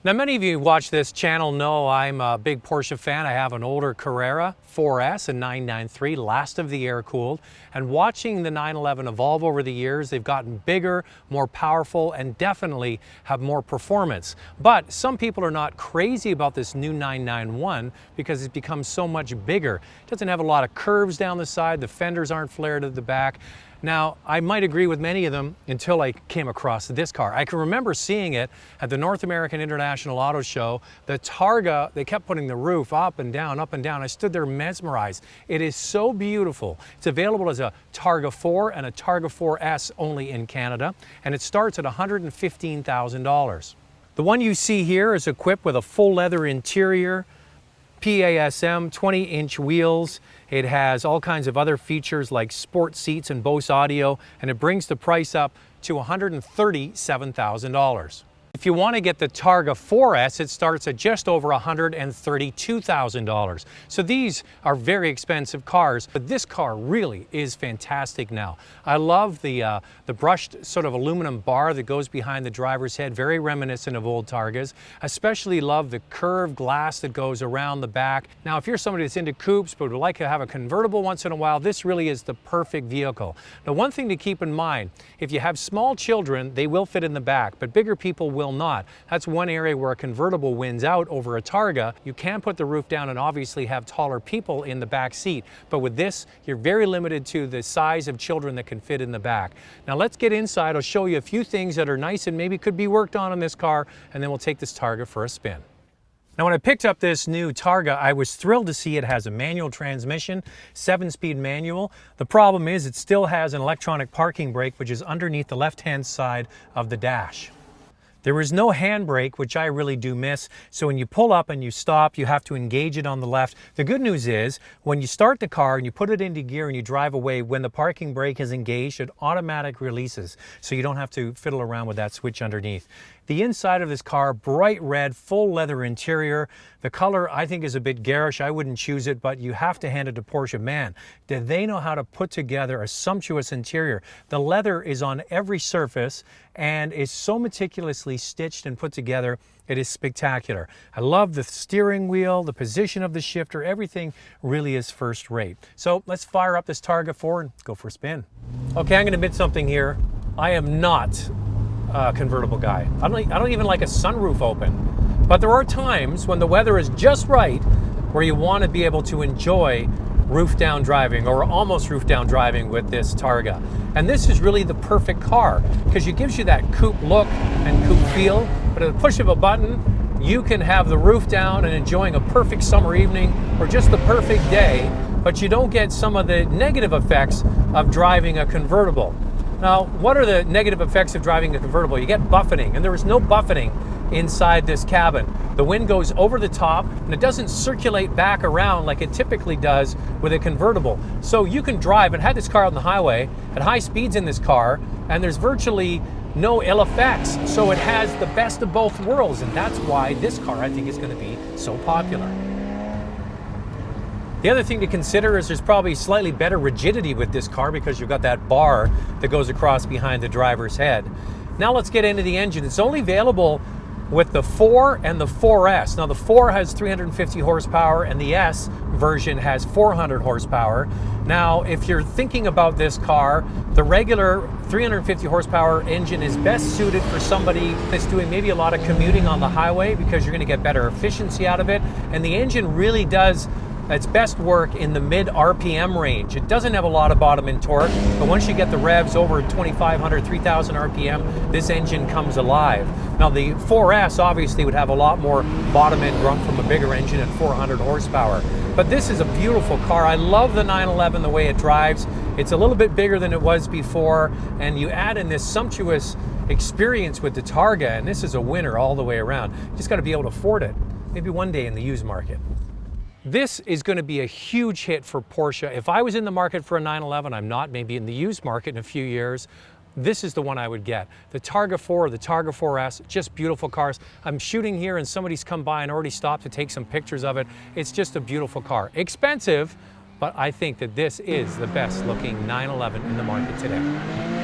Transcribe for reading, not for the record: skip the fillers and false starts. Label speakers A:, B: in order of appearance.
A: Now, many of you who watch this channel know I'm a big Porsche fan. I have an older Carrera 4S, a 993, last of the air-cooled. And watching the 911 evolve over the years, they've gotten bigger, more powerful, and definitely have more performance. But some people are not crazy about this new 991 because it's become so much bigger. It doesn't have a lot of curves down the side, the fenders aren't flared at the back. Now, I might agree with many of them until I came across this car. I can remember seeing it at the North American International Auto Show. The Targa, they kept putting the roof up and down, up and down. I stood there mesmerized. It is so beautiful. It's available as a Targa 4 and a Targa 4S only in Canada, and it starts at $115,000. The one you see here is equipped with a full leather interior, PASM 20-inch wheels. It has all kinds of other features like sport seats and Bose audio, and it brings the price up to $137,000. If you want to get the Targa 4S, it starts at just over $132,000. So these are very expensive cars, but this car really is fantastic now. I love the brushed sort of aluminum bar that goes behind the driver's head, very reminiscent of old Targas. Especially love the curved glass that goes around the back. Now, if you're somebody that's into coupes but would like to have a convertible once in a while, this really is the perfect vehicle. Now, one thing to keep in mind, if you have small children, they will fit in the back, but bigger people will not. That's one area where a convertible wins out over a Targa. You can put the roof down and obviously have taller people in the back seat, but with this, you're very limited to the size of children that can fit in the back. Now let's get inside. I'll show you a few things that are nice and maybe could be worked on this car, and then we'll take this Targa for a spin. Now, when I picked up this new Targa, I was thrilled to see it has a manual transmission, 7-speed manual. The problem is it still has an electronic parking brake, which is underneath the left-hand side of the dash. There is no handbrake, which I really do miss, so when you pull up and you stop, you have to engage it on the left. The good news is, when you start the car and you put it into gear and you drive away, when the parking brake is engaged, it automatically releases, so you don't have to fiddle around with that switch underneath. The inside of this car, bright red, full leather interior. The color, I think, is a bit garish. I wouldn't choose it, but you have to hand it to Porsche. Man, did they know how to put together a sumptuous interior. The leather is on every surface and is so meticulously stitched and put together. It is spectacular. I love the steering wheel, the position of the shifter, everything really is first rate. So let's fire up this Targa 4 and go for a spin. Okay, I'm going to admit something here. I am not a convertible guy. I don't even like a sunroof open. But there are times when the weather is just right where you want to be able to enjoy roof down driving or almost roof down driving with this Targa. And this is really the perfect car because it gives you that coupe look and coupe feel, but at the push of a button, you can have the roof down and enjoying a perfect summer evening or just the perfect day, but you don't get some of the negative effects of driving a convertible. Now, what are the negative effects of driving a convertible? You get buffeting, and there is no buffeting inside this cabin. The wind goes over the top, and it doesn't circulate back around like it typically does with a convertible. So you can drive, and had this car on the highway, at high speeds in this car, and there's virtually no ill effects. So it has the best of both worlds, and that's why this car, I think, is going to be so popular. The other thing to consider is there's probably slightly better rigidity with this car because you've got that bar that goes across behind the driver's head. Now let's get into the engine. It's only available with the 4 and the 4S. Now the 4 has 350 horsepower and the S version has 400 horsepower. Now, if you're thinking about this car, the regular 350 horsepower engine is best suited for somebody that's doing maybe a lot of commuting on the highway because you're going to get better efficiency out of it. And the engine really does its best work in the mid RPM range. It doesn't have a lot of bottom end torque, but once you get the revs over 2,500, 3,000 RPM, this engine comes alive. Now the 4S obviously would have a lot more bottom end grunt from a bigger engine at 400 horsepower. But this is a beautiful car. I love the 911, the way it drives. It's a little bit bigger than it was before, and you add in this sumptuous experience with the Targa, and this is a winner all the way around. You just got to be able to afford it, maybe one day in the used market. This is going to be a huge hit for Porsche. If I was in the market for a 911, I'm not, maybe in the used market in a few years, this is the one I would get. The Targa 4, the Targa 4S, just beautiful cars. I'm shooting here and somebody's come by and already stopped to take some pictures of it. It's just a beautiful car. Expensive, but I think that this is the best looking 911 in the market today.